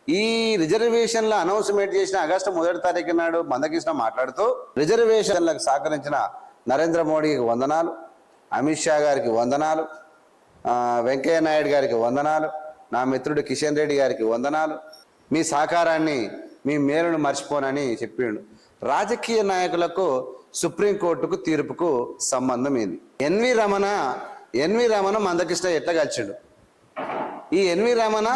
ఈ రిజర్వేషన్ల అనౌన్స్మెంట్ చేసిన ఆగస్టు 1వ తారీఖు నాడు మందకృష్ణ మాట్లాడుతూ రిజర్వేషన్లకు సహకరించిన నరేంద్ర మోడీకి వందనాలు, అమిత్ షా గారికి వందనాలు, వెంకయ్య నాయుడు గారికి వందనాలు, నా మిత్రుడు కిషన్ రెడ్డి గారికి వందనాలు, మీ సహకారాన్ని మీ మేలును మర్చిపోనని చెప్పిండు. రాజకీయ నాయకులకు సుప్రీంకోర్టుకు తీర్పుకు సంబంధం ఏంది? ఎన్వి రమణ మందకృష్ణ ఎట్లా కలిసిండు? ఈ ఎన్వి రమణ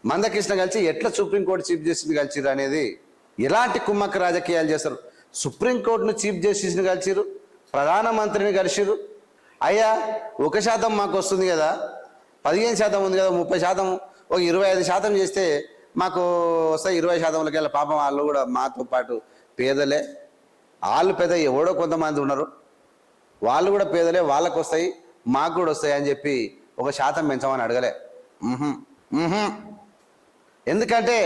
మందకృష్ణ కలిసి ఎట్లా సుప్రీంకోర్టు చీఫ్ జస్టిస్ని కలిసిరు అనేది ఎలాంటి కుమ్మక్క రాజకీయాలు చేస్తారు? సుప్రీంకోర్టును చీఫ్ జస్టిస్ని కలిసిరు, ప్రధానమంత్రిని కలిసిరు. అయ్యా 1% మాకు వస్తుంది కదా, 15% ఉంది కదా, 30%, ఒక 25% చేస్తే మాకు వస్తాయి 20%లకి వెళ్ళి. పాపం వాళ్ళు కూడా మాతో పాటు పేదలే, వాళ్ళు పెద్ద ఎవడో కొంతమంది ఉన్నారు, వాళ్ళు కూడా పేదలే, వాళ్ళకు వస్తాయి మాకు కూడా వస్తాయి అని చెప్పి 1% పెంచమని అడగలే. ఎందుకంటే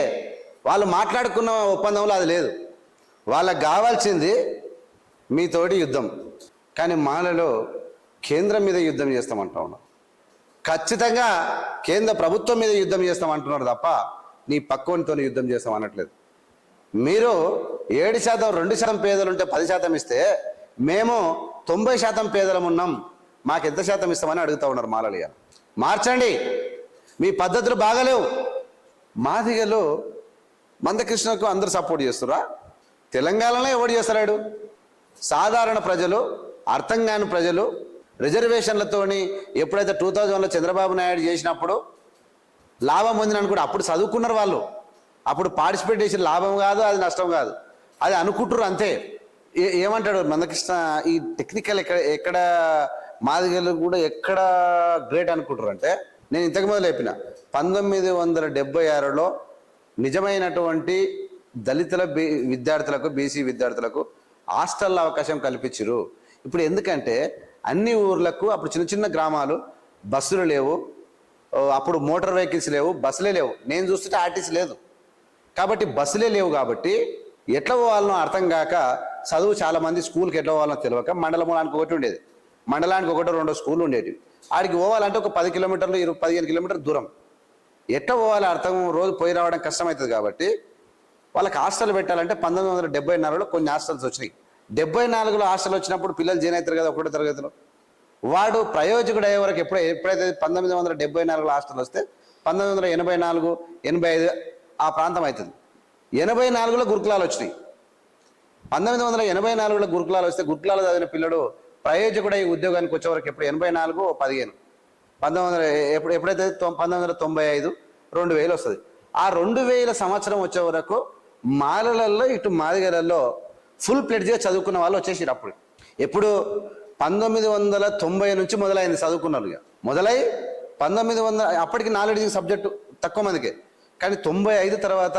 వాళ్ళు మాట్లాడుకున్న ఒప్పందంలో అది లేదు. వాళ్ళకు కావాల్సింది మీతోటి యుద్ధం, కానీ మాలలో కేంద్రం మీద యుద్ధం చేస్తామంటా ఉన్నారు. ఖచ్చితంగా కేంద్ర ప్రభుత్వం మీద యుద్ధం చేస్తామంటున్నారు తప్ప నీ పక్కోనితో యుద్ధం చేస్తాం అనట్లేదు. మీరు 7%, 2% పేదలుంటే 10% ఇస్తే మేము 90% పేదలం ఉన్నాం, మాకు ఎంత శాతం ఇస్తామని అడుగుతూ ఉన్నారు మాలలిగా. మార్చండి, మీ పద్ధతులు బాగలేవు. మాదిగలు మందకృష్ణకు అందరూ సపోర్ట్ చేస్తురా? తెలంగాణలో ఎవడు చేస్తున్నాడు? సాధారణ ప్రజలు, అర్థం కాని ప్రజలు రిజర్వేషన్లతోని ఎప్పుడైతే 2001లో చంద్రబాబు నాయుడు చేసినప్పుడు లాభం పొందినని కూడా అప్పుడు చదువుకున్నారు వాళ్ళు. అప్పుడు పార్టిసిపేట్ చేసిన లాభం కాదు, అది నష్టం కాదు, అది అనుకుంటారు అంతే. ఏమంటాడు మందకృష్ణ? ఈ టెక్నికల్ ఎక్కడ మాదిగలు కూడా ఎక్కడ గ్రేట్ అనుకుంటారు అంటే, నేను ఇంతకు మొదలు చెప్పిన 1976లో నిజమైనటువంటి దళితుల విద్యార్థులకు, బీసీ విద్యార్థులకు హాస్టల్లో అవకాశం కల్పించరు. ఇప్పుడు ఎందుకంటే అన్ని ఊర్లకు అప్పుడు చిన్న చిన్న గ్రామాలు, బస్సులు లేవు, అప్పుడు మోటార్ వెహికల్స్ లేవు, బస్సులే లేవు. నేను చూస్తుంటే ఆర్టీసీ లేదు కాబట్టి బస్సులే లేవు. కాబట్టి ఎట్లా పోవాలనో అర్థం కాక చదువు చాలామంది స్కూల్కి ఎట్లా పోవాలనో తెలియక మండలానికి ఒకటి ఉండేది, మండలానికి 1-2 స్కూళ్ళు ఉండేవి. ఆడికి పోవాలంటే ఒక 10 కిలోమీటర్లు, 15 కిలోమీటర్ల దూరం. ఎట్లా పోవాలి అర్థం, రోజు పోయి రావడం కష్టమవుతుంది. కాబట్టి వాళ్ళకి హాస్టల్ పెట్టాలంటే 1974లో కొన్ని హాస్టల్స్ వచ్చినాయి. 74లో హాస్టల్ వచ్చినప్పుడు పిల్లలు జాయిన్ అవుతారు కదా 1వ తరగతిలో. వాడు ప్రయోజకుడు అయ్యే వరకు ఎప్పుడైతే 1974లో హాస్టల్ వస్తే 1984, 85 ఆ ప్రాంతం అవుతుంది. 84లో గురుకులాలు వచ్చినాయి. 1984లో గురుకులాలు వస్తే గురుకులాలు చదివిన పిల్లడు ప్రయోజకుడై ఉద్యోగానికి వచ్చే వరకు ఎప్పుడు 84, 15 ఎప్పుడైతే 1995, 2000 వస్తుంది. ఆ 2000 సంవత్సరం వచ్చే వరకు మాలలలో ఇటు మాదిగలలో ఫుల్ ప్లెడ్జ్గా చదువుకున్న వాళ్ళు వచ్చేసారు. అప్పుడు ఎప్పుడు 1990 నుంచి మొదలైంది చదువుకున్నారు. మొదలై 1900 అప్పటికి నాలెడ్జ్ సబ్జెక్టు తక్కువ మందికే, కానీ 95 తర్వాత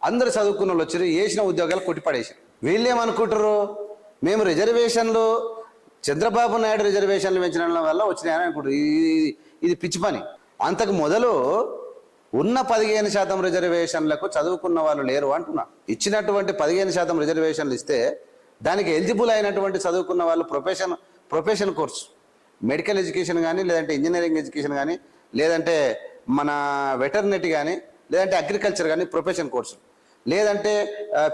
అందరు చదువుకున్న వాళ్ళు వచ్చారు, వేసిన ఉద్యోగాలు కొట్టిపడేసారు. వీళ్ళేమనుకుంటారు, మేము రిజర్వేషన్లు చంద్రబాబు నాయుడు రిజర్వేషన్లు పెంచడం వల్ల వచ్చినాయని అనుకుంటారు. ఇది పిచ్చి పని. అంతకు మొదలు ఉన్న 15% రిజర్వేషన్లకు చదువుకున్న వాళ్ళు లేరు అంటున్నా. ఇచ్చినటువంటి 15% రిజర్వేషన్లు ఇస్తే దానికి ఎలిజిబుల్ అయినటువంటి చదువుకున్న వాళ్ళు ప్రొఫెషన్ కోర్సు, మెడికల్ ఎడ్యుకేషన్ కానీ, లేదంటే ఇంజనీరింగ్ ఎడ్యుకేషన్ కానీ, లేదంటే మన వెటర్నరీ కానీ, లేదంటే అగ్రికల్చర్ కానీ ప్రొఫెషన్ కోర్సు, లేదంటే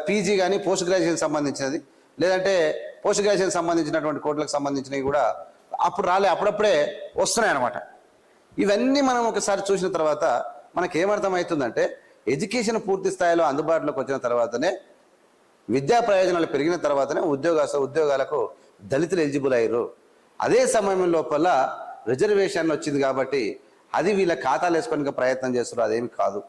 పీజీ కానీ పోస్ట్ గ్రాడ్యుయేషన్ సంబంధించినది, లేదంటే పోస్ట్ గ్రాడ్యుయేషన్ సంబంధించినటువంటి కోర్సులకు సంబంధించినవి కూడా అప్పుడప్పుడే వస్తున్నాయి అన్నమాట. ఇవన్నీ మనం ఒకసారి చూసిన తర్వాత మనకేమర్థమవుతుందంటే, ఎడ్యుకేషన్ పూర్తి స్థాయిలో అందుబాటులోకి వచ్చిన తర్వాతనే, విద్యా ప్రయోజనాలు పెరిగిన తర్వాతనే ఉద్యోగాలకు దళితులు ఎలిజిబుల్ అయ్యారు. అదే సమయం లోపల రిజర్వేషన్ వచ్చింది కాబట్టి అది వీళ్ళ ఖాతాలు వేసుకోవడానికి ప్రయత్నం చేస్తారు. అదేమి కాదు.